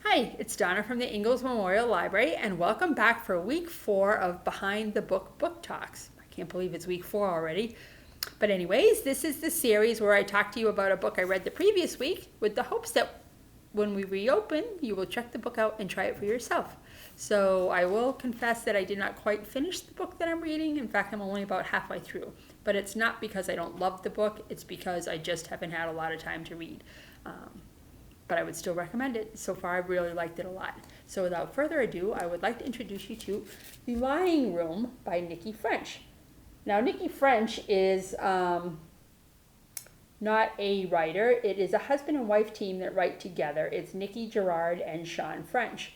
Hi, it's Donna from the Ingalls Memorial Library, and welcome back for week 4 of Behind the Book Book Talks. I can't believe it's week 4 already. But, anyways, this is the series where I talk to you about a book I read the previous week with the hopes that when we reopen, you will check the book out and try it for yourself. So, I will confess that I did not quite finish the book that I'm reading. In fact, I'm only about halfway through. But it's not because I don't love the book, it's because I just haven't had a lot of time to read. But I would still recommend it. So far, I've really liked it a lot. So without further ado, I would like to introduce you to The Lying Room by Nicci French. Now, Nicci French is not a writer. It is a husband and wife team that write together. It's Nikki Gerard and Sean French.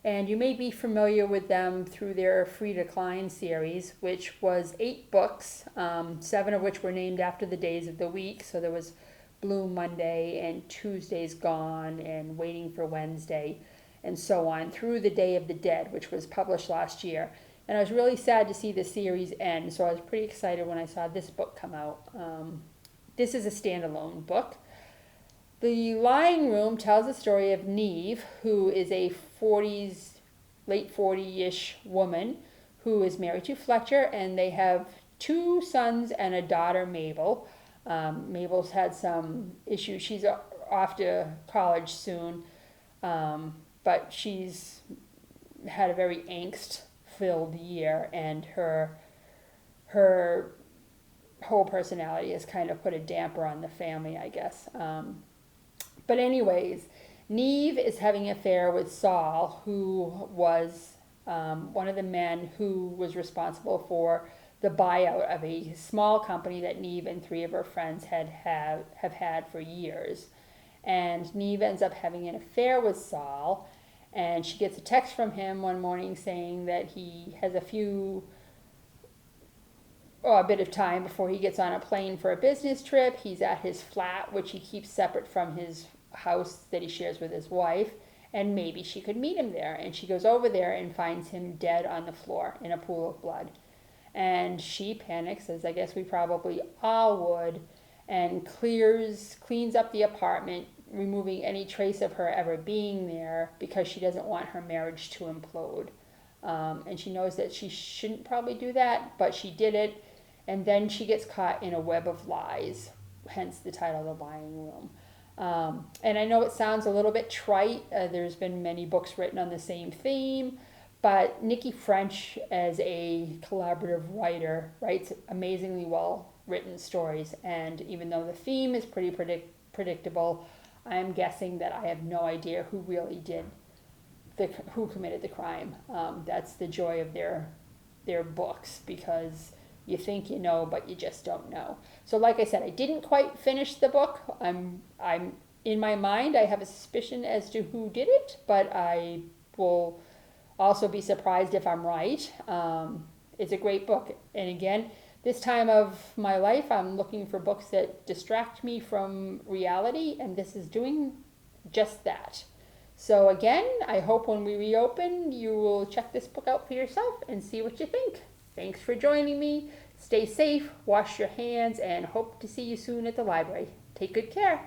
And you may be familiar with them through their Free Decline series, which was 8 books, 7 of which were named after the days of the week. So there was Blue Monday and Tuesday's Gone and Waiting for Wednesday and so on through The Day of the Dead, which was published last year. And I was really sad to see the series end, so I was pretty excited when I saw this book come out. This is a standalone book. The Lying Room tells the story of Neve, who is a late 40-ish woman who is married to Fletcher, and they have 2 sons and a daughter, Mabel. Mabel's had some issues. She's off to college soon, but she's had a very angst-filled year, and her whole personality has kind of put a damper on the family, I guess. But anyways, Neve is having an affair with Saul, who was one of the men who was responsible for the buyout of a small company that Neve and 3 of her friends have had for years. And Neve ends up having an affair with Saul, and she gets a text from him one morning saying that he has a bit of time before he gets on a plane for a business trip. He's at his flat, which he keeps separate from his house that he shares with his wife, and maybe she could meet him there. And she goes over there and finds him dead on the floor in a pool of blood. And she panics, as I guess we probably all would, and cleans up the apartment, removing any trace of her ever being there because she doesn't want her marriage to implode. And she knows that she shouldn't probably do that, but she did it. And then she gets caught in a web of lies, hence the title, The Lying Room. And I know it sounds a little bit trite. There's been many books written on the same theme. But Nicci French, as a collaborative writer, writes amazingly well-written stories. And even though the theme is pretty predictable, I'm guessing that I have no idea who really who committed the crime. That's the joy of their books, because you think you know, but you just don't know. So like I said, I didn't quite finish the book. I'm in my mind, I have a suspicion as to who did it, but I will also be surprised if I'm right. It's a great book. And again, this time of my life, I'm looking for books that distract me from reality, and this is doing just that. So again, I hope when we reopen, you will check this book out for yourself and see what you think. Thanks for joining me. Stay safe, wash your hands, and hope to see you soon at the library. Take good care.